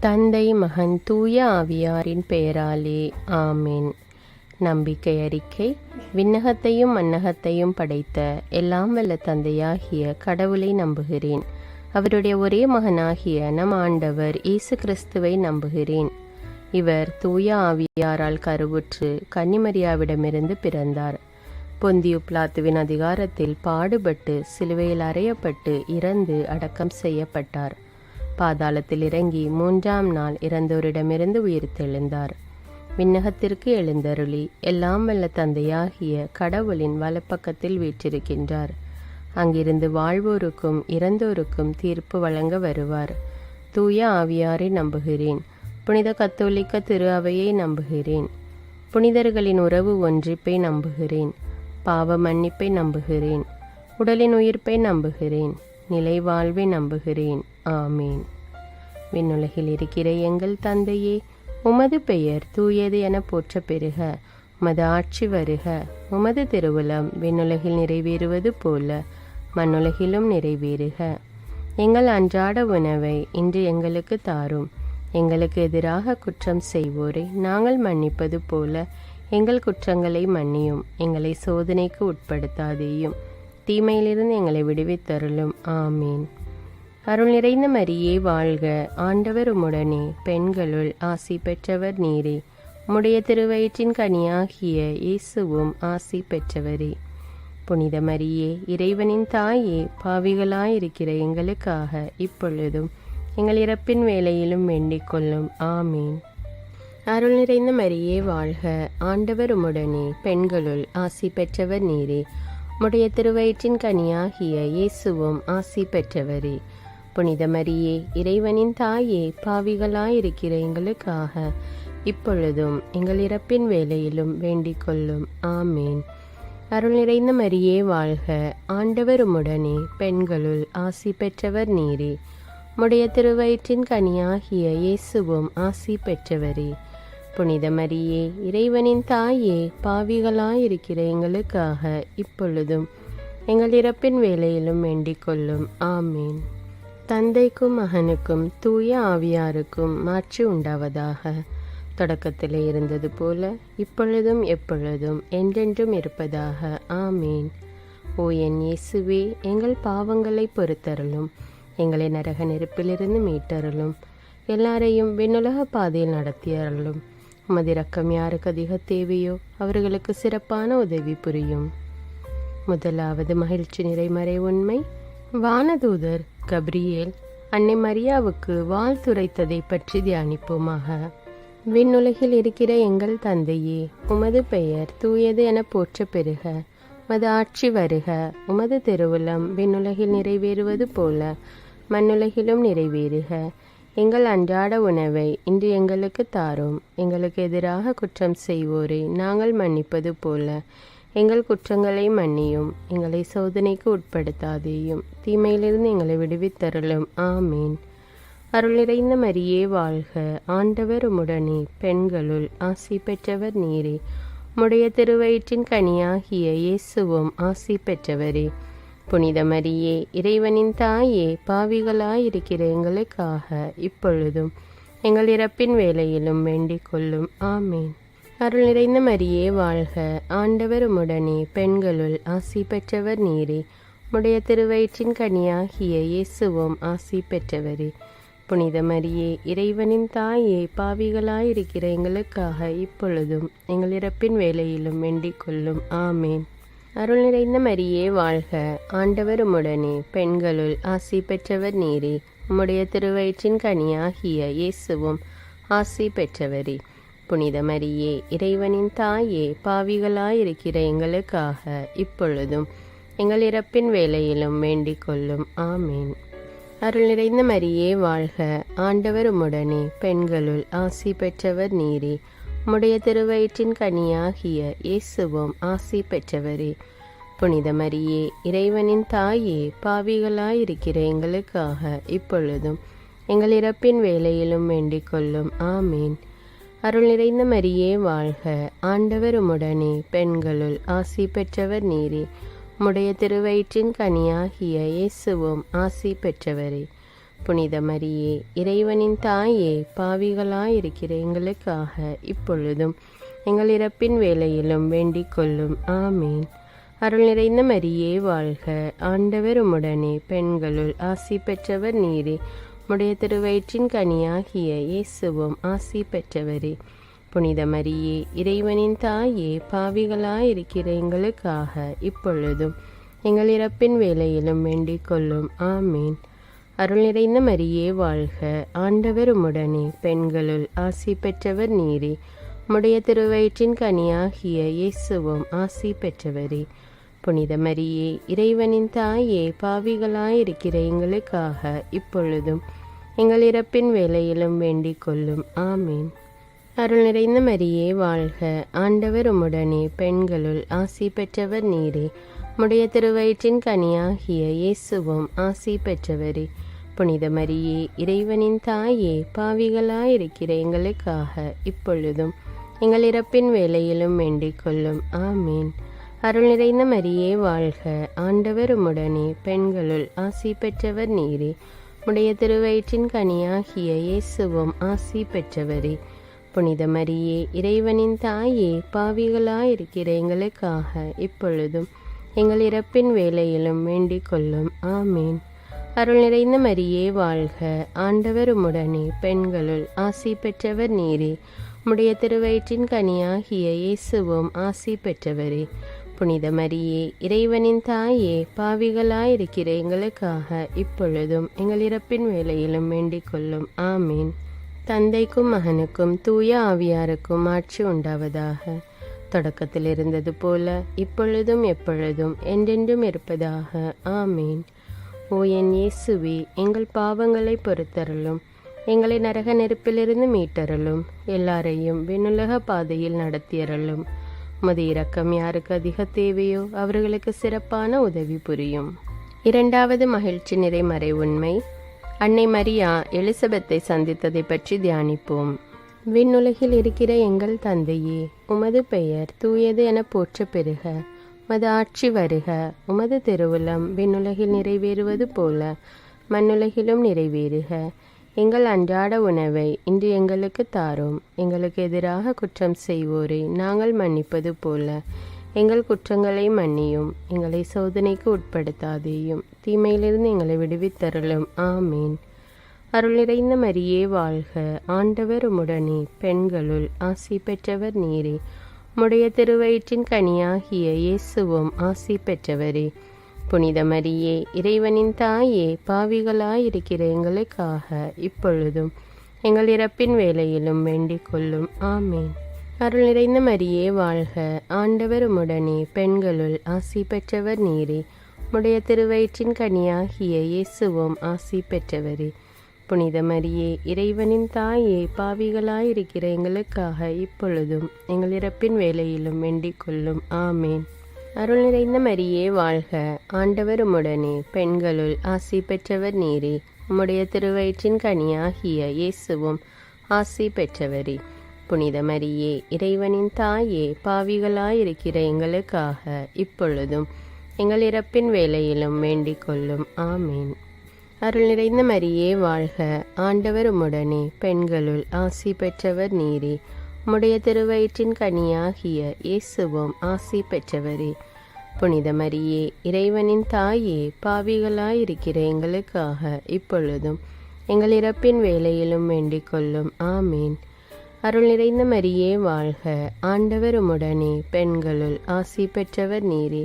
தந்தை மகன் தூய ஆவியாரின் பெயராலே ஆமேன். நம்பிக்கை அறிக்கை. விண்ணகத்தையும் மண்ணகத்தையும் படைத்த எல்லாம் வல்ல தந்தையாகிய கடவுளை நம்புகிறேன். அவருடைய ஒரே மகனாகிய நம் ஆண்டவர் இயேசு கிறிஸ்துவை நம்புகிறேன். இவர் தூய ஆவியாரால் கருவுற்று கன்னிமரியாவிடமிருந்து பிறந்தார். பொந்தியு பிலாத்துவின் அதிகாரத்தில் பாடுபட்டு சிலுவையில் அறையப்பட்டு இறந்து அடக்கம் செய்யப்பட்டார். பாதாளத்தில் இறங்கி 3ஆம் நாள் இறந்தோரிடமிருந்து உயிர்த்தெழுந்தார். விண்ணகத்திற்கு எழுந்தருளி எல்லாம் வல்ல தந்தையாகிய கடவுளின் வலப்பக்கத்தில் வீற்றிருக்கின்றார். அங்கிருந்து வாழ்வோருக்கும் இறந்தோருக்கும் தீர்ப்பு வழங்க வருவார். தூய ஆவியாரை நம்புகிறேன். புனித கத்தோலிக்க திரு அவையை நம்புகிறேன். புனிதர்களின் உறவு ஒன்றிப்பை நம்புகிறேன். பாவ மன்னிப்பை நம்புகிறேன். உடலின் உயிர்ப்பை நம்புகிறேன். நிலை வாழ்வை நம்புகிறேன். ஆமீன். விண்ணுலகில் இருக்கிற எங்கள் தந்தையே, உமது பெயர் தூயது என போற்ற பெறுக. உமது ஆட்சி வருக. உமது திருவுளம் விண்ணுலகில் நிறைவேறுவது போல மண்ணுலகிலும் நிறைவேறுக. எங்கள் அன்றாட உணவை இன்று எங்களுக்கு தாரும். எங்களுக்கு எதிராக குற்றம் செய்வோரை நாங்கள் மன்னிப்பது போல எங்கள் குற்றங்களை மன்னியும். எங்களை சோதனைக்கு உட்படுத்தாதேயும், தீமையிலிருந்து எங்களை விடுவித்தருளும். ஆமீன். அருள் நிறைந்த மரியே வாழ்க. ஆண்டவர் உம்முடனே, பெண்களுள் ஆசி பெற்றவர் நீரே. உம்முடைய திருவயிற்றின் கனியாகிய இயேசுவும் ஆசி பெற்றவரே. புனித மரியே, இறைவனின் தாயே, பாவிகளாயிருக்கிற எங்களுக்காக இப்பொழுதும் எங்கள் இறப்பின் வேளையிலும் வேண்டிக் கொள்ளும். ஆமீன். அருள் நிறைந்த மரியே வாழ்க. ஆண்டவர் உம்முடனே, பெண்களுள் ஆசி பெற்றவர் நீரே. உம்முடைய திருவயிற்றின் கனியாகிய இயேசுவும் ஆசி பெற்றவரே. புனித மரியே, இறைவனின் தாயே, பாவிகளாயிருக்கிற எங்களுக்காக இப்பொழுதும் எங்கள் இறப்பின் வேளையிலும் வேண்டிக் கொள்ளும். ஆமீன். அருள் நிறைந்த மரியே வாழ்க. ஆண்டவர் உம்முடனே, பெண்களுள் ஆசி பெற்றவர் நீரே. உம்முடைய திருவயிற்றின் கனியாகிய இயேசுவும் ஆசி பெற்றவரே. புனித மரியே, இறைவனின் தாயே, பாவிகளாயிருக்கிற எங்களுக்காக இப்பொழுதும் எங்கள் இறப்பின் வேளையிலும் வேண்டிக் கொள்ளும். ஆமீன். தந்தைக்கும் மகனுக்கும் தூய ஆவியாருக்கும் மாட்சி உண்டாவதாக. தொடக்கத்திலே இருந்தது போல இப்பொழுதும் எப்பொழுதும் என்றென்றும் இருப்பதாக. ஆமீன். ஓ என் இயேசுவே, எங்கள் பாவங்களை பொறுத்தருளும். எங்களை நரக நெருப்பிலிருந்து மீட்டருளும். எல்லாரையும் விண்ணுலக பாதையில் நடத்தியருளும். உமது இரக்கம் யாருக்கு அதிக தேவையோ அவர்களுக்கு சிறப்பான உதவி புரியும். முதலாவது மகிழ்ச்சி நிறைமறை உண்மை. வானதூதர் கப்ரியேல் அன்னை மரியாவுக்கு வாழ்த்துரைத்ததை பற்றி தியானிப்போமாக. விண்ணுலகில் இருக்கிற எங்கள் தந்தையே, உமது பெயர் தூயது என போற்ற பெறுக. உமது ஆட்சி வருக. உமது திருவுளம் விண்ணுலகில் நிறைவேறுவது போல மண்ணுலகிலும் நிறைவேறுக. எங்கள் அன்றாட உணவை இன்று எங்களுக்கு தாரும். எங்களுக்கு எதிராக குற்றம் செய்வோரை நாங்கள் மன்னிப்பது போல எங்கள் குற்றங்களை மன்னியும். எங்களை சோதனைக்கு உட்படுத்தாதேயும், தீமையிலிருந்து எங்களை விடுவித்தருளும். ஆமீன். அருள் நிறைந்த மரியே வாழ்க. ஆண்டவர் உம்முடனே, பெண்களுள் ஆசி பெற்றவர் நீரே. உம்முடைய திருவயிற்றின் கனியாகிய இயேசுவும் ஆசி பெற்றவரே. புனித மரியே, இறைவனின் தாயே, பாவிகளாயிருக்கிற எங்களுக்காக இப்பொழுதும் எங்கள் இறப்பின் வேளையிலும் வேண்டிக் கொள்ளும். ஆமீன். அருள் நிறைந்த மரியே வாழ்க. ஆண்டவர் உம்முடனே, பெண்களுள் ஆசி பெற்றவர் நீரே. உம்முடைய திருவயிற்றின் கனியாகிய இயேசுவும் ஆசி பெற்றவரே. புனித மரியே, இறைவனின் தாயே, பாவிகளாயிருக்கிற எங்களுக்காக இப்பொழுதும் எங்கள் இறப்பின் வேளையிலும் வேண்டிக் கொள்ளும். ஆமீன். அருள் நிறைந்த மரியே வாழ்க. ஆண்டவர் உம்முடனே, பெண்களுள் ஆசி பெற்றவர் நீரே. உம்முடைய திருவயிற்றின் கனியாகிய இயேசுவும் ஆசி பெற்றவரே. புனித மரியே, இறைவனின் தாயே, பாவிகளாயிருக்கிற எங்களுக்காக இப்பொழுதும் எங்கள் இறப்பின் வேளையிலும் வேண்டிக் கொள்ளும். ஆமீன். அருள் நிறைந்த மரியே வாழ்க. ஆண்டவர் உம்முடனே, பெண்களுள் ஆசி பெற்றவர் நீரே. உம்முடைய திருவயிற்றின் கனியாகிய இயேசுவும் ஆசி பெற்றவரே. புனித மரியே, இறைவனின் தாயே, பாவிகளாயிருக்கிற எங்களுக்காக இப்பொழுதும் எங்கள் இறப்பின் வேளையிலும் வேண்டிக் கொள்ளும். ஆமீன். அருள் நிறைந்த மரியே வாழ்க. ஆண்டவர் உம்முடனே, பெண்களுள் ஆசி பெற்றவர் நீரே. உம்முடைய திருவயிற்றின் கனியாகிய இயேசுவும் ஆசி பெற்றவரே. புனித மரியே, இறைவனின் தாயே, பாவிகளாயிருக்கிற எங்களுக்காக இப்பொழுதும் எங்கள் இறப்பின் வேளையிலும் வேண்டிக் கொள்ளும். ஆமீன். அருள் நிறைந்த மரியே வாழ்க, ஆண்டவர் உம்முடனே, பெண்களுள் ஆசி பெற்றவர் நீரே. உம்முடைய திருவயிற்றின் கனியாகிய இயேசுவும் ஆசி பெற்றவரே. புனித மரியே, இறைவனின் தாயே, பாவிகளாயிருக்கிற எங்களுக்காக இப்பொழுதும் எங்கள் இறப்பின் வேளையிலும் வேண்டிக் கொள்ளும். ஆமீன். அருள் நிறைந்த மரியே வாழ்க, ஆண்டவர் உம்முடனே, பெண்களுள் ஆசி பெற்றவர் நீரே. உம்முடைய திருவயிற்றின் கனியாகிய இயேசுவும் ஆசி பெற்றவரே. புனித மரியே, இறைவனின் தாயே, பாவிகளாயிருக்கிற எங்களுக்காக இப்பொழுதும் எங்கள் இறப்பின் வேளையிலும் வேண்டிக் கொள்ளும். ஆமீன். அருள் நிறைந்த மரியே வாழ்க, ஆண்டவர் உம்முடனே, பெண்களுள் ஆசி பெற்றவர் நீரே. உம்முடைய திருவயிற்றின் கனியாகிய இயேசுவும் ஆசி பெற்றவரே. புனித மரியே, இறைவனின் தாயே, பாவிகளாயிருக்கிற எங்களுக்காக இப்பொழுதும் எங்கள் இறப்பின் வேளையிலும் வேண்டிக் கொள்ளும். ஆமீன். அருள் நிறைந்த மரியே வாழ்க, ஆண்டவர் உம்முடனே, பெண்களுள் ஆசி பெற்றவர் நீரே. உம்முடைய திருவயிற்றின் கனியாகிய இயேசுவும் ஆசி பெற்றவரே. புனித மரியே, இறைவனின் தாயே, பாவிகளாயிருக்கிற எங்களுக்காக இப்பொழுதும் எங்கள் இறப்பின் வேளையிலும் வேண்டிக் கொள்ளும். ஆமீன். அருள் நிறைந்த மரியே வாழ்க, ஆண்டவர் உம்முடனே, பெண்களுள் ஆசி பெற்றவர் நீரே. உம்முடைய திருவயிற்றின் கனியாகிய இயேசுவும் ஆசி பெற்றவரே. புனித மரியே, இறைவனின் தாயே, பாவிகளாயிருக்கிற எங்களுக்காக இப்பொழுதும் எங்கள் இறப்பின் வேளையிலும் வேண்டிக் கொள்ளும். ஆமீன். தந்தைக்கும் மகனுக்கும் தூய ஆவியாருக்கும் ஆட்சி உண்டாவதாக. தொடக்கத்தில் இருந்தது போல இப்பொழுதும் எப்பொழுதும் என்றென்றும் இருப்பதாக. ஆமீன். ஓ என் இயேசுவே, எங்கள் பாவங்களை பொறுத்தருளும், எங்களை நரக நெருப்பிலிருந்து மீட்டருளும், எல்லாரையும் விண்ணுலக பாதையில் நடத்தியருளும். உமது இரக்கம் யாருக்கு அதிக தேவையோ அவர்களுக்கு சிறப்பான உதவி புரியும். இரண்டாவது மகிழ்ச்சி நிறைமறை உண்மை, அன்னை மரியா எலிசபெத்தை சந்தித்ததை பற்றி தியானிப்போம். விண்ணுலகில் இருக்கிற எங்கள் தந்தையே, உமது பெயர் தூயது என போற்ற பெறுக. உமது ஆட்சி வருக. உமது திருவுளம் விண்ணுலகில் நிறைவேறுவது போல மண்ணுலகிலும் நிறைவேறுக. எங்கள் அன்றாட உணவை இன்று எங்களுக்கு தாரும். எங்களுக்கு எதிராக குற்றம் செய்வோரை நாங்கள் மன்னிப்பது போல எங்கள் குற்றங்களை மன்னியும். எங்களை சோதனைக்கு உட்படுத்தாதேயும், தீமையிலிருந்து எங்களை விடுவித்தருளும். ஆமீன். அருள் நிறைந்த மரியே வாழ்க, ஆண்டவர் உம்முடனே, பெண்களுள் ஆசி பெற்றவர் நீரே. உம்முடைய திருவயிற்றின் கனியாகிய இயேசுவும் ஆசி பெற்றவரே. புனித மரியே, இறைவனின் தாயே, பாவிகளாயிருக்கிற எங்களுக்காக இப்பொழுதும் எங்கள் இறப்பின் வேளையிலும் வேண்டிக் கொள்ளும். ஆமீன். அருள் நிறைந்த மரியே வாழ்க, ஆண்டவர் உம்முடனே, பெண்களுள் ஆசி பெற்றவர் நீரே. உம்முடைய திருவயிற்றின் கனியாகிய இயேசுவும் ஆசி பெற்றவரே. புனித மரியே, இறைவனின் தாயே, பாவிகளாயிருக்கிற எங்களுக்காக இப்பொழுதும் எங்கள் இறப்பின் வேளையிலும் வேண்டிக் கொள்ளும். ஆமேன். அருள் நிறைந்த மரியே வாழ்க, ஆண்டவர் உம்முடனே, பெண்களுள் ஆசி பெற்றவர் நீரே. உம்முடைய திருவயிற்றின் கனியாகிய இயேசுவும் ஆசி பெற்றவரே. புனித மரியே, இறைவனின் தாயே, பாவிகளாயிருக்கிற எங்களுக்காக இப்பொழுதும் எங்கள் இறப்பின் வேளையிலும் வேண்டிக் கொள்ளும். ஆமேன். அருள் நிறைந்த மரியே வாழ்க, ஆண்டவர் உம்முடனே, பெண்களுள் ஆசி பெற்றவர் நீரே. உம்முடைய திருவயிற்றின் கனியாகிய இயேசுவும் ஆசி பெற்றவரே. புனித மரியே, இறைவனின் தாயே, பாவிகளாயிருக்கிற எங்களுக்காக இப்பொழுதும் எங்கள் இறப்பின் வேளையிலும் வேண்டிக் கொள்ளும். ஆமீன். அருள் நிறைந்த மரியே வாழ்க, ஆண்டவர் உம்முடனே, பெண்களுள் ஆசி பெற்றவர் நீரே.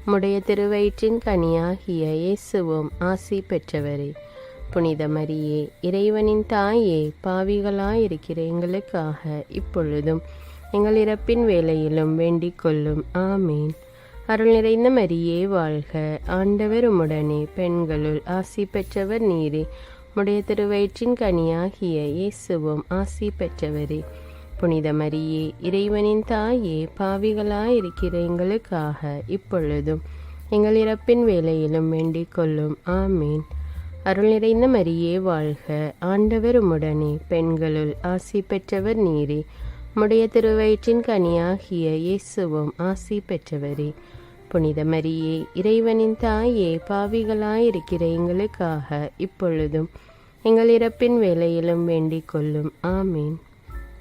உம்முடைய திருவயிற்றின் கனியாகிய இயேசுவும் ஆசி பெற்றவரே. புனித மரியே, இறைவனின் தாயே, பாவிகளாயிருக்கிற எங்களுக்காக இப்பொழுதும் எங்கள் இறப்பின் வேளையிலும் வேண்டிக் கொள்ளும். ஆமீன். அருள் நிறைந்த மரியே வாழ்க, ஆண்டவர் உம்முடனே, பெண்களுள் ஆசி பெற்றவர் நீரே. உம்முடைய திருவயிற்றின் கனியாகிய இயேசுவும் ஆசி பெற்றவரே. புனித மரியே, இறைவனின் தாயே, பாவிகளாயிருக்கிற எங்களுக்காக இப்பொழுதும் எங்கள் இறப்பின் வேளையிலும் வேண்டிக் கொள்ளும். ஆமீன். அருள் நிறைந்த மரியே வாழ்க, ஆண்டவர் உம்முடனே, பெண்களுள் ஆசி பெற்றவர் நீரே. உம்முடைய திருவயிற்றின் கனியாகிய இயேசுவும் ஆசி பெற்றவரே. புனித மரியே, இறைவனின் தாயே, பாவிகளாயிருக்கிற எங்களுக்காக இப்பொழுதும் எங்கள் இறப்பின் வேளையிலும் வேண்டிக் கொள்ளும். ஆமீன்.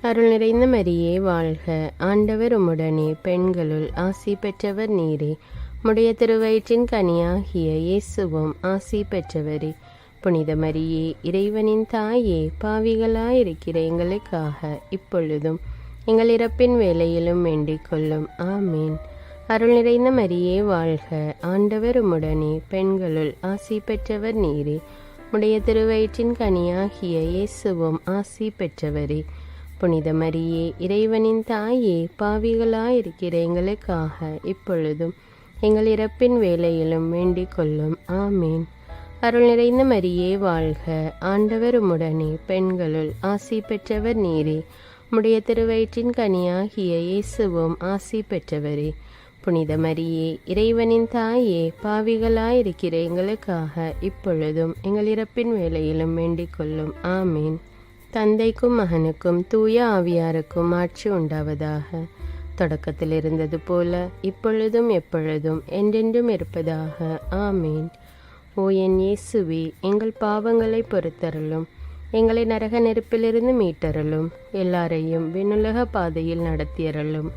அருள் நிறைந்த மரியே வாழ்க, ஆண்டவர் உம்முடனே, பெண்களுள் ஆசி பெற்றவர் நீரே. உம்முடைய திருவயிற்றின் கனியாகிய இயேசுவும் ஆசி பெற்றவரே. புனித மரியே, இறைவனின் தாயே, பாவிகளாயிருக்கிற எங்களுக்காக இப்பொழுதும் எங்கள் இறப்பின் வேளையிலும் வேண்டிக் கொள்ளும். ஆமீன். அருள் நிறைந்த மரியே வாழ்க, ஆண்டவர் உம்முடனே, பெண்களுள் ஆசி பெற்றவர் நீரே. உம்முடைய திருவயிற்றின் கனியாகிய இயேசுவும் ஆசி பெற்றவரே. புனித மரியே, இறைவனின் தாயே, பாவிகளாயிருக்கிற எங்களுக்காக இப்பொழுதும் எங்கள் இறப்பின் வேளையிலும் வேண்டிக் கொள்ளும். ஆமீன். அருள் நிறைந்த மரியே வாழ்க, ஆண்டவர் உம்முடனே, பெண்களுள் ஆசி பெற்றவர் நீரே. உம்முடைய திருவயிற்றின் கனியாகிய இயேசுவும் ஆசி பெற்றவரே. புனித மரியே, இறைவனின் தாயே, பாவிகளாயிருக்கிற எங்களுக்காக இப்பொழுதும் எங்கள் இறப்பின் வேளையிலும் வேண்டிக் கொள்ளும். ஆமீன். தந்தைக்கும் மகனுக்கும் தூய ஆவியாருக்கும் ஆட்சி உண்டாவதாக. தொடக்கத்தில் இருந்தது போல இப்பொழுதும் எப்பொழுதும் என்றென்றும் இருப்பதாக. ஆமீன். ஓ என் இயேசுவே, எங்கள் பாவங்களை பொறுத்தருளும், எங்களை நரக நெருப்பிலிருந்து மீட்டருளும், எல்லாரையும் விண்ணுலக பாதையில் நடத்தியருளும்.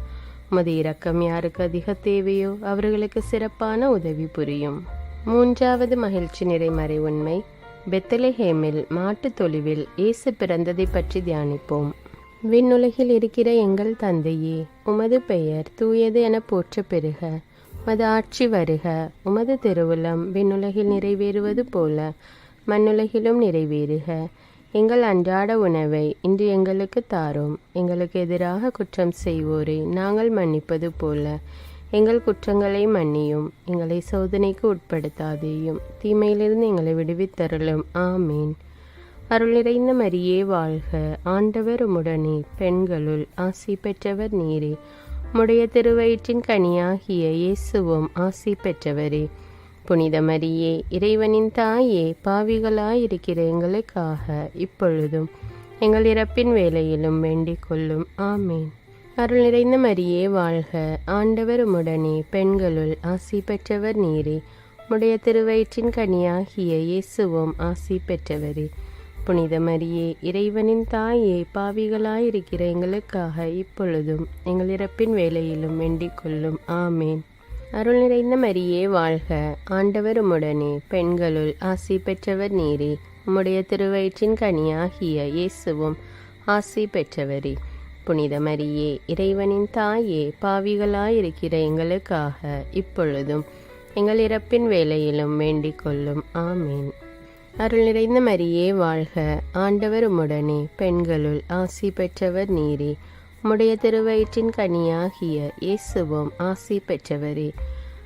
உமது இரக்கம் யாருக்கு அதிக தேவையோ அவர்களுக்கு சிறப்பான உதவி புரியும். மூன்றாவது மகிழ்ச்சி நிறைமறை உண்மை, பெத்லஹேமில் மாட்டுத் தொழுவில் இயேசு பிறந்ததை பற்றி தியானிப்போம். விண்ணுலகில் இருக்கிற எங்கள் தந்தையே, உமது பெயர் தூயது என போற்ற பெறுக. உமது ஆட்சி வருக. உமது திருவுளம் விண்ணுலகில் நிறைவேறுவது போல மண்ணுலகிலும் நிறைவேறுக. எங்கள் அன்றாட உணவை இன்று எங்களுக்கு தாரும். எங்களுக்கு எதிராக குற்றம் செய்வோரை நாங்கள் மன்னிப்பது போல எங்கள் குற்றங்களை மன்னியும். எங்களை சோதனைக்கு உட்படுத்தாதேயும், தீமையிலிருந்து எங்களை விடுவித்தருளும். ஆமீன். அருள் நிறைந்த மரியே வாழ்க, ஆண்டவர் உம்முடனே, பெண்களுள் ஆசி பெற்றவர் நீரே. உம்முடைய திருவயிற்றின் கனியாகிய இயேசுவும் ஆசி பெற்றவரே. புனித மரியே, இறைவனின் தாயே, பாவிகளாயிருக்கிற எங்களுக்காக இப்பொழுதும் எங்கள் இறப்பின் வேளையிலும் வேண்டிக் கொள்ளும். ஆமீன். அருள் நிறைந்த மரியே வாழ்க, ஆண்டவர் உம்முடனே, பெண்களுள் ஆசி பெற்றவர் நீரே. உம்முடைய திருவயிற்றின் கனியாகிய இயேசுவும் ஆசி பெற்றவரே. புனித மரியே, இறைவனின் தாயே, பாவிகளாயிருக்கிற எங்களுக்காக இப்பொழுதும் எங்கள் இறப்பின் வேளையிலும் வேண்டிக் கொள்ளும். ஆமீன். அருள் நிறைந்த மரியே வாழ்க, ஆண்டவர் உம்முடனே, பெண்களுள் ஆசி பெற்றவர் நீரே. உம்முடைய திருவயிற்றின் கனியாகிய இயேசுவும் ஆசி பெற்றவரே. புனித மரியே, இறைவனின் தாயே, பாவிகளாயிருக்கிற எங்களுக்காக இப்பொழுதும் எங்கள் இறப்பின் வேளையிலும் வேண்டிக் கொள்ளும். ஆமீன். அருள் நிறைந்த மரியே வாழ்க, ஆண்டவர் உம்முடனே, பெண்களுள் ஆசி பெற்றவர் நீரே. உம்முடைய திருவயிற்றின் கனியாகிய இயேசுவும் ஆசி பெற்றவரே.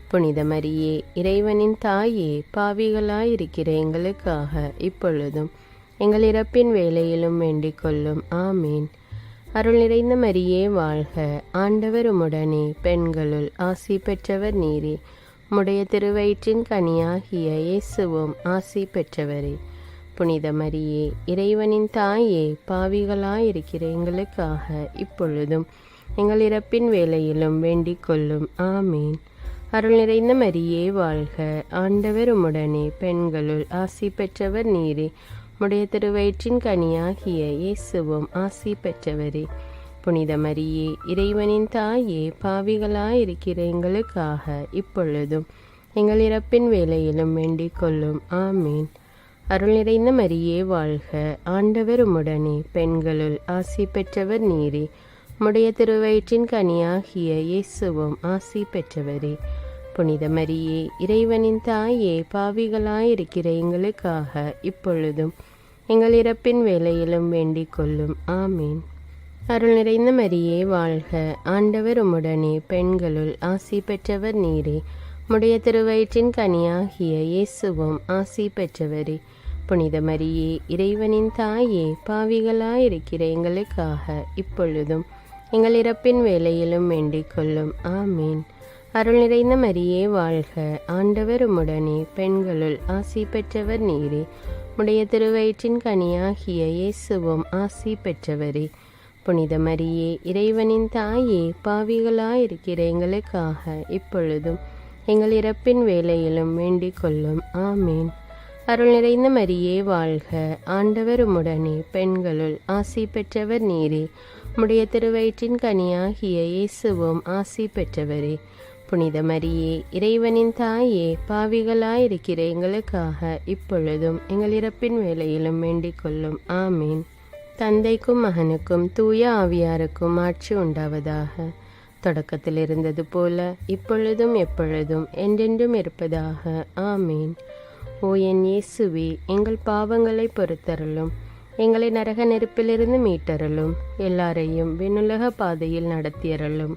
புனித மரியே, இறைவனின் தாயே, பாவிகளாயிருக்கிற எங்களுக்காக இப்பொழுதும் எங்கள் இறப்பின் வேளையிலும் வேண்டிக் கொள்ளும். ஆமீன். அருள் நிறைந்த மரியே வாழ்க, ஆண்டவர் உம்முடனே, பெண்களுள் ஆசி பெற்றவர் நீரே. உம்முடைய திருவயிற்றின் கனியாகிய இயேசுவும் ஆசி பெற்றவரே. புனித மரியே, இறைவனின் தாயே, பாவிகளாயிருக்கிற எங்களுக்காக இப்பொழுதும் எங்கள் இறப்பின் வேளையிலும் வேண்டிக் கொள்ளும். ஆமீன். அருள் நிறைந்த மரியே வாழ்க, ஆண்டவர் உம்முடனே, பெண்களுள் ஆசி பெற்றவர் நீரே. உம்முடைய திருவயிற்றின் கனியாகிய இயேசுவும் ஆசி பெற்றவரே. புனித மரியே, இறைவனின் தாயே, பாவிகளாயிருக்கிற எங்களுக்காக இப்பொழுதும் எங்கள் இறப்பின் வேளையிலும் வேண்டிக் கொள்ளும். ஆமீன். அருள் நிறைந்த மரியே வாழ்க, ஆண்டவர் உம்முடனே, பெண்களுள் ஆசி பெற்றவர் நீரே. உம்முடைய திருவயிற்றின் கனியாகிய இயேசுவும் ஆசி பெற்றவரே. புனித மரியே, இறைவனின் தாயே, பாவிகளாயிருக்கிற எங்களுக்காக இப்பொழுதும் எங்கள் இறப்பின் வேளையிலும் வேண்டிக் கொள்ளும். ஆமீன். அருள் நிறைந்த மரியே வாழ்க, ஆண்டவர் உம்முடனே, பெண்களுள் ஆசி பெற்றவர் நீரே. உம்முடைய திருவயிற்றின் கனியாகிய இயேசுவும் ஆசி பெற்றவரே. புனித மரியே, இறைவனின் தாயே, பாவிகளாயிருக்கிற எங்களுக்காக இப்பொழுதும் எங்கள் இறப்பின் வேளையிலும் வேண்டிக் கொள்ளும். ஆமீன். அருள் நிறைந்த மரியே வாழ்க, ஆண்டவர் உம்முடனே, பெண்களுள் ஆசி பெற்றவர் நீரே. உம்முடைய திருவயிற்றின் கனியாகிய இயேசுவும் ஆசி பெற்றவரே. புனித மரியே, இறைவனின் தாயே, பாவிகளாயிருக்கிற எங்களுக்காக இப்பொழுதும் எங்கள் இறப்பின் வேளையிலும் வேண்டிக் கொள்ளும். ஆமீன். அருள் நிறைந்த மரியே வாழ்க. ஆண்டவர் உம்முடனே, பெண்களுள் ஆசி பெற்றவர் நீரே. உம்முடைய திருவயிற்றின் கனியாகிய இயேசுவும் ஆசி பெற்றவரே. புனித மரியே, இறைவனின் தாயே, பாவிகளாயிருக்கிற எங்களுக்காக இப்பொழுதும் எங்கள் இறப்பின் வேளையிலும் வேண்டிக் கொள்ளும். ஆமீன். தந்தைக்கும் மகனுக்கும் தூய ஆவியாருக்கும் ஆட்சி உண்டாவதாக. தொடக்கத்தில் இருந்தது போல இப்பொழுதும் எப்பொழுதும் என்றென்றும் இருப்பதாக. ஆமீன். ஓ என் இயேசுவே, எங்கள் பாவங்களை பொறுத்தருளும், எங்களை நரக நெருப்பிலிருந்து மீட்டருளும், எல்லாரையும் விண்ணுலக பாதையில் நடத்தியருளும்.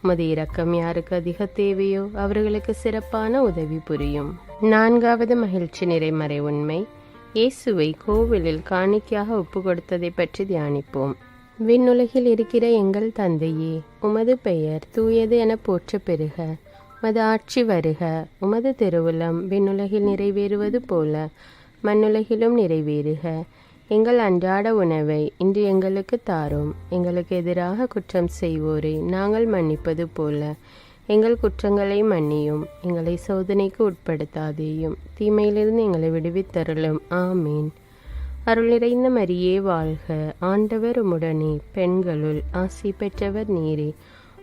உமது இரக்கம் யாருக்கு அதிக தேவையோ அவர்களுக்கு சிறப்பான உதவி புரியும். 4வது மகிழ்ச்சி நிறைமறை உண்மை, இயேசுவை கோவிலில் காணிக்கையாக ஒப்பு கொடுத்ததை பற்றி தியானிப்போம். விண்ணுலகில் இருக்கிற எங்கள் தந்தையே, உமது பெயர் தூயது என போற்ற பெறுக. உமது ஆட்சி வருக. உமது திருவுளம் விண்ணுலகில் நிறைவேறுவது போல மண்ணுலகிலும் நிறைவேறுக. எங்கள் அன்றாட உணவை இன்று எங்களுக்கு தாரும். எங்களுக்கு எதிராக குற்றம் செய்வோரை நாங்கள் மன்னிப்பது போல எங்கள் குற்றங்களை மன்னியும். எங்களை சோதனைக்கு உட்படுத்தாதேயும், தீமையிலிருந்து எங்களை விடுவித்தருளும். ஆமீன். அருள் நிறைந்த மரியே வாழ்க. ஆண்டவர் உம்முடனே, பெண்களுள் ஆசி பெற்றவர் நீரே.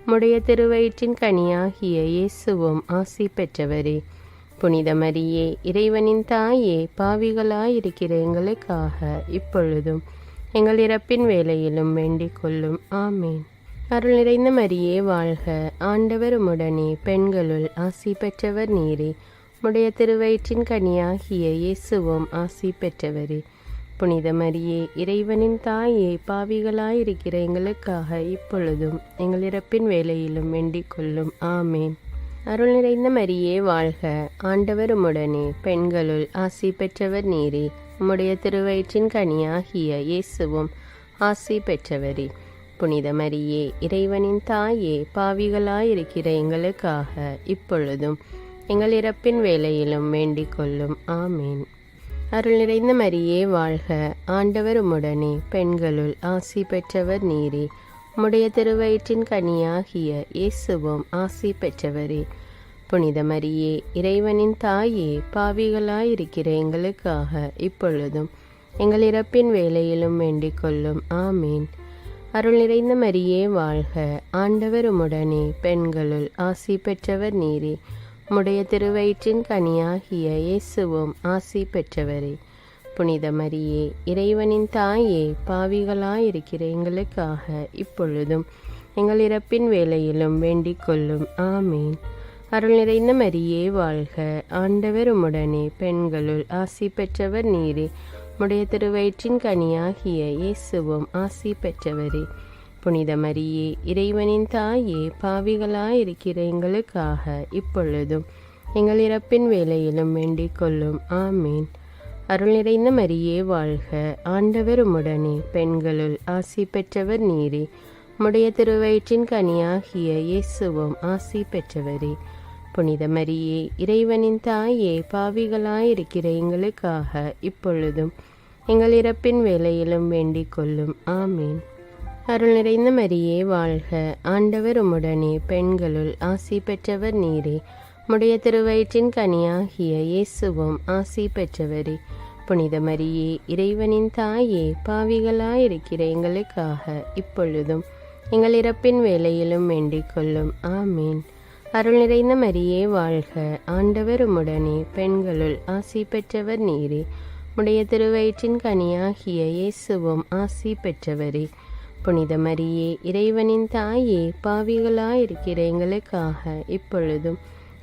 உம்முடைய திருவயிற்றின் கனியாகிய இயேசுவும் ஆசி பெற்றவரே. புனித மரியே, இறைவனின் தாயே, பாவிகளாயிருக்கிற எங்களுக்காக இப்பொழுதும் எங்கள் இறப்பின் வேளையிலும் வேண்டிக் கொள்ளும். ஆமீன். அருள் நிறைந்த மரியே வாழ்க. ஆண்டவர் உம்முடனே, பெண்களுள் ஆசி பெற்றவர் நீரே. உம்முடைய திருவயிற்றின் கனியாகிய இயேசுவும் ஆசி பெற்றவரே. புனித மரியே, இறைவனின் தாயே, பாவிகளாயிருக்கிற எங்களுக்காக இப்பொழுதும் எங்கள் இறப்பின் வேளையிலும் வேண்டிக் கொள்ளும். ஆமேன். அருள் நிறைந்த மரியே வாழ்க. ஆண்டவர் உம்முடனே, பெண்களுள் ஆசி பெற்றவர் நீரே. உம்முடைய திருவயிற்றின் கனியாகிய இயேசுவும் ஆசி பெற்றவரே. புனித மரியே, இறைவனின் தாயே, பாவிகளாயிருக்கிற எங்களுக்காக இப்பொழுதும் எங்கள் இறப்பின் வேளையிலும் வேண்டிக் கொள்ளும். ஆமேன். அருள் நிறைந்த மரியே வாழ்க. ஆண்டவர் உம்முடனே, பெண்களுள் ஆசி பெற்றவர் நீரே. உம்முடைய திருவயிற்றின் கனியாகிய இயேசுவும் ஆசி பெற்றவரே. புனித மரியே, இறைவனின் தாயே, பாவிகளாயிருக்கிற எங்களுக்காக இப்பொழுதும் எங்கள் இறப்பின் வேளையிலும் வேண்டிக் கொள்ளும். ஆமீன். அருள் நிறைந்த மரியே வாழ்க. ஆண்டவர் உம்முடனே, பெண்களுள் ஆசி பெற்றவர் நீரே. உம்முடைய திருவயிற்றின் கனியாகிய இயேசுவும் ஆசி பெற்றவரே. புனித மரியே, இறைவனின் தாயே, பாவிகளாயிருக்கிற எங்களுக்காக இப்பொழுதும் எங்கள் இறப்பின் வேளையிலும் வேண்டிக் கொள்ளும். ஆமீன். அருள் நிறைந்த மரியே வாழ்க. ஆண்டவர் உம்முடனே, பெண்களுள் ஆசி பெற்றவர் நீரே. உம்முடைய திருவயிற்றின் கனியாகிய இயேசுவும் ஆசி பெற்றவரே. புனித மரியே, இறைவனின் தாயே, பாவிகளாயிருக்கிற எங்களுக்காக இப்பொழுதும் எங்கள் இறப்பின் வேளையிலும் வேண்டிக் கொள்ளும். ஆமீன். அருள் நிறைந்த மரியே வாழ்க. ஆண்டவர் உம்முடனே, பெண்களுள் ஆசி பெற்றவர் நீரே. உம்முடைய திருவயிற்றின் கனியாகிய இயேசுவும் ஆசி பெற்றவரே. புனித மரியே, இறைவனின் தாயே, பாவிகளாயிருக்கிற எங்களுக்காக இப்பொழுதும் எங்கள் இறப்பின் வேளையிலும் வேண்டிக் கொள்ளும். ஆமீன். அருள் நிறைந்த மரியே வாழ்க. ஆண்டவர் உம்முடனே, பெண்களுள் ஆசி பெற்றவர் நீரே. உம்முடைய திருவயிற்றின் கனியாகிய இயேசுவும் ஆசி பெற்றவரே. புனித மரியே, இறைவனின் தாயே, பாவிகளாயிருக்கிற எங்களுக்காக இப்பொழுதும் எங்கள் இறப்பின் வேளையிலும் வேண்டிக் கொள்ளும். ஆமீன். அருள் நிறைந்த மரியே வாழ்க. ஆண்டவர் உம்முடனே, பெண்களுள் ஆசி பெற்றவர் நீரே. உம்முடைய திருவயிற்றின் கனியாகிய இயேசுவும் ஆசி பெற்றவரே. புனித மரியே, இறைவனின் தாயே, பாவிகளாயிருக்கிற எங்களுக்காக இப்பொழுதும்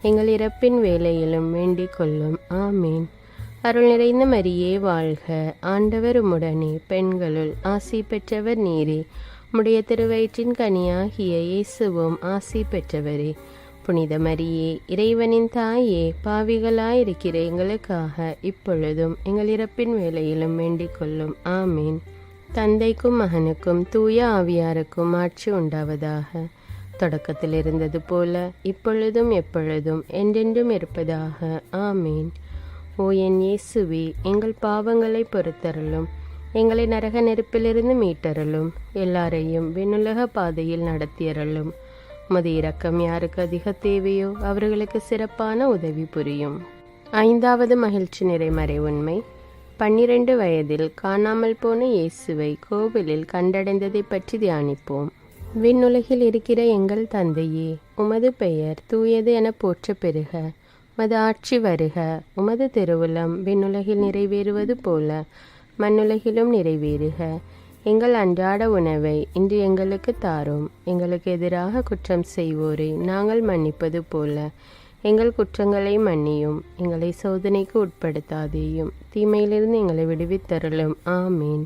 எங்கள் இறப்பின் வேளையிலும் வேண்டிக் கொள்ளும். ஆமீன். அருள் நிறைந்த மரியே வாழ்க. ஆண்டவர் உம்முடனே, பெண்களுள் ஆசி பெற்றவர் நீரே. உம்முடைய திருவயிற்றின் கனியாகிய இயேசுவும் ஆசி பெற்றவரே. புனித மரியே, இறைவனின் தாயே, பாவிகளாயிருக்கிற எங்களுக்காக இப்பொழுதும் எங்கள் இறப்பின் வேளையிலும் வேண்டிக் கொள்ளும். ஆமீன். தந்தைக்கும் மகனுக்கும் தூய ஆவியாருக்கும் ஆட்சி உண்டாவதாக. தொடக்கத்தில் இருந்தது போல இப்பொழுதும் எப்பொழுதும் என்றென்றும் இருப்பதாக. ஆமீன். ஓ என் இயேசுவே, எங்கள் பாவங்களை பொறுத்தருளும், எங்களை நரக நெருப்பிலிருந்து மீட்டருளும், எல்லாரையும் விண்ணுலக பாதையில் நடத்தியருளும். உமது இரக்கம் யாருக்கு அதிக தேவையோ அவர்களுக்கு சிறப்பான உதவி புரியும். ஐந்தாவது மகிழ்ச்சி நிறைமறை உண்மை. 12 வயதில் காணாமல் போன இயேசுவை கோவிலில் கண்டடைந்ததை பற்றி தியானிப்போம். விண்ணுலகில் இருக்கிற எங்கள் தந்தையே, உமது பெயர் தூயது என போற்ற பெறுக. உமது ஆட்சி வருக. உமது திருவுளம் விண்ணுலகில் நிறைவேறுவது போல மண்ணுலகிலும் நிறைவேறுக. எங்கள் அன்றாட உணவை இன்று எங்களுக்கு தாரும். எங்களுக்கு எதிராக குற்றம் செய்வோரை நாங்கள் மன்னிப்பது போல எங்கள் குற்றங்களை மன்னியும். எங்களை சோதனைக்கு உட்படுத்தாதேயும், தீமையிலிருந்து எங்களை விடுவித்தருளும். ஆமீன்.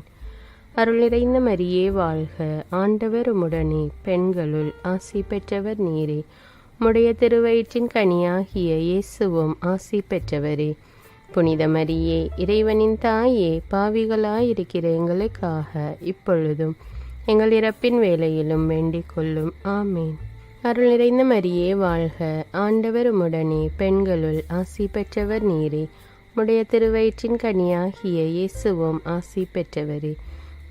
அருள் நிறைந்த மரியே வாழ்க. ஆண்டவர் உம்முடனே, பெண்களுள் ஆசி பெற்றவர் நீரே. உம்முடைய திருவயிற்றின் கனியாகிய இயேசுவும் ஆசி பெற்றவரே. புனித மரியே, இறைவனின் தாயே, பாவிகளாயிருக்கிற எங்களுக்காக இப்பொழுதும் எங்கள் இறப்பின் வேளையிலும் வேண்டிக் கொள்ளும். ஆமீன். அருள் நிறைந்த மரியே வாழ்க. ஆண்டவர் உம்முடனே, பெண்களுள் ஆசி பெற்றவர் நீரே. உம்முடைய திருவயிற்றின் கனியாகிய இயேசுவும் ஆசி பெற்றவரே.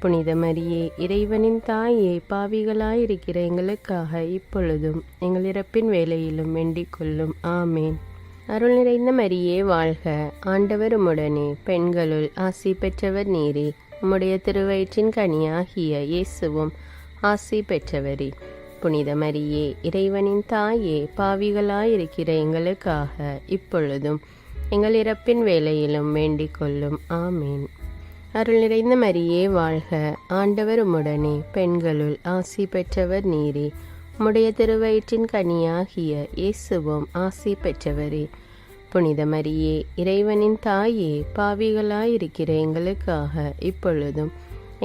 புனித மரியே, இறைவனின் தாயே, பாவிகளாயிருக்கிற எங்களுக்காக இப்பொழுதும் எங்கள் இறப்பின் வேளையிலும் வேண்டிக் கொள்ளும். ஆமேன். அருள் நிறைந்த மரியே வாழ்க. ஆண்டவர் உம்முடனே, பெண்களுள் ஆசி பெற்றவர் நீரே. உம்முடைய திருவயிற்றின் கனியாகிய இயேசுவும் ஆசி பெற்றவரே. புனித மரியே, இறைவனின் தாயே, பாவிகளாயிருக்கிற எங்களுக்காக இப்பொழுதும் எங்கள் இறப்பின் வேளையிலும் வேண்டிக் கொள்ளும். ஆமீன். அருள் நிறைந்த மரியே வாழ்க. ஆண்டவர் உம்முடனே, பெண்களுள் ஆசி பெற்றவர் நீரே. உம்முடைய திருவயிற்றின் கனியாகிய இயேசுவும் ஆசி பெற்றவரே. புனித மரியே, இறைவனின் தாயே, பாவிகளாயிருக்கிற எங்களுக்காக இப்பொழுதும்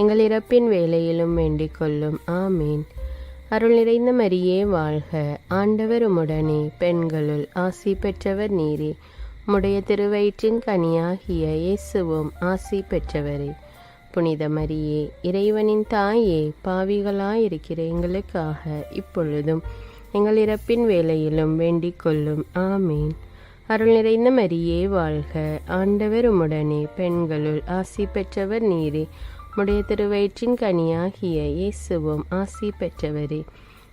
எங்கள் இறப்பின் வேளையிலும் வேண்டிக் கொள்ளும். ஆமீன். அருள் நிறைந்த மரியே வாழ்க. ஆண்டவர் உம்முடனே, பெண்களுள் ஆசி பெற்றவர் நீரே. உம்முடைய திருவயிற்றின் கனியாகிய இயேசுவும் ஆசி பெற்றவரே. புனித மரியே, இறைவனின் தாயே, பாவிகளாயிருக்கிற எங்களுக்காக இப்பொழுதும் எங்கள் இறப்பின் வேளையிலும் வேண்டிக் கொள்ளும். ஆமீன். அருள் நிறைந்த மரியே வாழ்க. ஆண்டவர் உம்முடனே, பெண்களுள் ஆசி பெற்றவர் நீரே. உம்முடைய திருவயிற்றின் கனியாகிய இயேசுவும் ஆசி பெற்றவரே.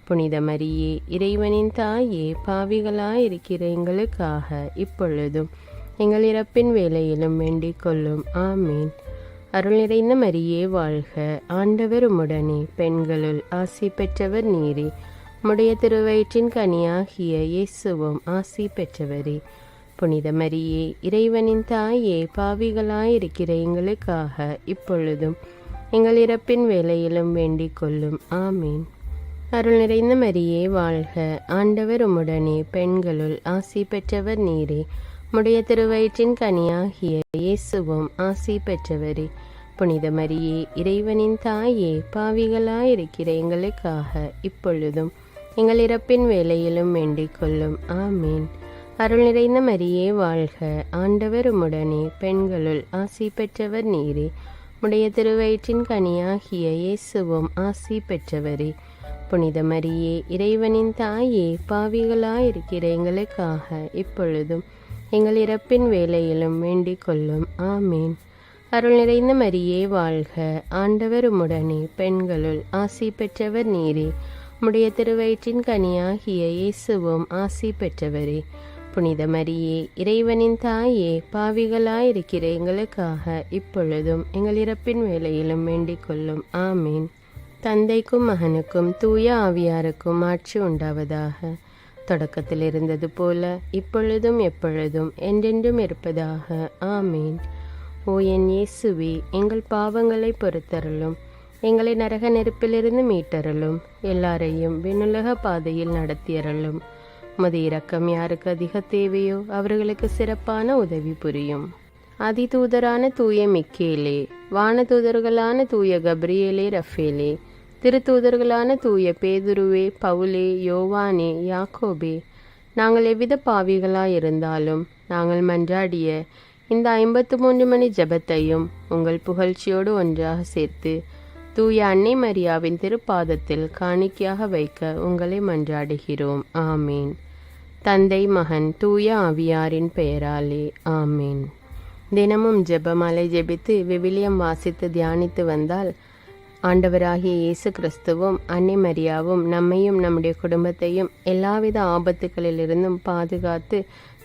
புனித மரியே, இறைவனின் தாயே, பாவிகளாயிருக்கிற எங்களுக்காக இப்பொழுதும் எங்கள் இறப்பின் வேளையிலும் வேண்டிக் கொள்ளும். ஆமீன். அருள் நிறைந்த மரியே வாழ்க. ஆண்டவர் உம்முடனே, பெண்களுள் ஆசி பெற்றவர் நீரே. உம்முடைய திருவயிற்றின் கனியாகிய இயேசுவும் ஆசி பெற்றவரே. புனித மரியே, இறைவனின் தாயே, பாவிகளாயிருக்கிற எங்களுக்காக இப்பொழுதும் எங்கள் இறப்பின் வேளையிலும் வேண்டிக் கொள்ளும். ஆமீன். அருள் நிறைந்த மரியே வாழ்க. ஆண்டவர் உம்முடனே, பெண்களுள் ஆசி பெற்றவர் நீரே. உம்முடைய திருவயிற்றின் கனியாகிய இயேசுவும் ஆசி பெற்றவரே. புனித மரியே, இறைவனின் தாயே, பாவிகளாயிருக்கிற எங்களுக்காக இப்பொழுதும் எங்கள் இறப்பின் வேளையிலும் வேண்டிக் கொள்ளும். ஆமீன். அருள் நிறைந்த மரியே வாழ்க. ஆண்டவர் உம்முடனே, பெண்களுள் ஆசி பெற்றவர் நீரே. உம்முடைய திருவயிற்றின் கனியாகிய இயேசுவும் ஆசி பெற்றவரே. புனித மரியே, இறைவனின் தாயே, பாவிகளாயிருக்கிற எங்களுக்காக இப்பொழுதும் எங்கள் இறப்பின் வேளையிலும் வேண்டிக் கொள்ளும். ஆமீன். அருள் நிறைந்த மரியே வாழ்க. ஆண்டவர் உம்முடனே, பெண்களுள் ஆசி பெற்றவர் நீரே. உம்முடைய திருவயிற்றின் கனியாகிய இயேசுவும் ஆசி பெற்றவரே. புனித மரியே, இறைவனின் தாயே, பாவிகளாயிருக்கிற எங்களுக்காக இப்பொழுதும் எங்கள் இறப்பின் வேளையிலும் வேண்டிக் கொள்ளும். ஆமீன். தந்தைக்கும் மகனுக்கும் தூய ஆவியாருக்கும் ஆட்சி உண்டாவதாக. தொடக்கத்தில் இருந்தது போல இப்பொழுதும் எப்பொழுதும் என்றென்றும் இருப்பதாக. ஆமீன். ஓ என் இயேசுவே, எங்கள் பாவங்களை பொறுத்தருளும். எங்களை நரக நெருப்பிலிருந்து மீட்டருளும். எல்லாரையும் விண்ணுலக பாதையில் நடத்தியருளும். உமது இரக்கம் யாருக்கு அதிக தேவையோ அவர்களுக்கு சிறப்பான உதவி புரியும். அதிதூதரான தூய மிக்கேலே, வானதூதர்களான தூய கப்ரியேலே, ரஃபேலே, திருத்தூதர்களான தூய பேதுருவே, பவுலே, யோவானே, யாக்கோபே, நாங்கள் எவ்வித பாவிகளாயிருந்தாலும் நாங்கள் மன்றாடிய இந்த 53 மணி ஜெபத்தையும் உங்கள் புகழ்ச்சியோடு ஒன்றாக சேர்த்து தூய அன்னை மரியாவின் திருப்பாதத்தில் காணிக்கையாக வைக்க உங்களை மன்றாடுகிறோம். ஆமீன். தந்தை, மகன், தூய ஆவியாரின் பெயராலே. ஆமீன். தினமும் ஜெபமாலை ஜெபித்து விவிலியம் வாசித்து தியானித்து வந்தால் ஆண்டவராகிய இயேசு கிறிஸ்துவும் அன்னை மரியாவும் நம்மையும் நம்முடைய குடும்பத்தையும் எல்லாவித ஆபத்துகளிலிருந்தும் பாதுகாத்து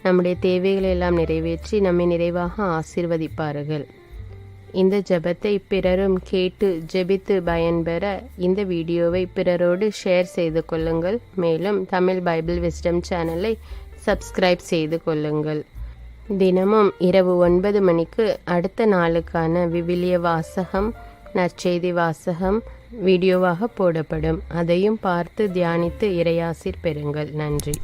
நம்முடைய தேவைகளை எல்லாம் நிறைவேற்றி நம்மை நிறைவாக ஆசீர்வதிப்பார்கள். இந்த ஜெபத்தை பிறரும் கேட்டு ஜெபித்து பயன்பெற இந்த வீடியோவை பிறரோடு ஷேர் செய்து கொள்ளுங்கள். மேலும் தமிழ் பைபிள் விஸ்டம் சேனலை சப்ஸ்கிரைப் செய்து கொள்ளுங்கள். தினமும் இரவு 9 மணிக்கு அடுத்த நாளுக்கான விவிலிய வாசகம், நற்செய்தி வாசகம் வீடியோவாக போடப்படும். அதையும் பார்த்து தியானித்து இறையாசீர் பெறுங்கள். நன்றி.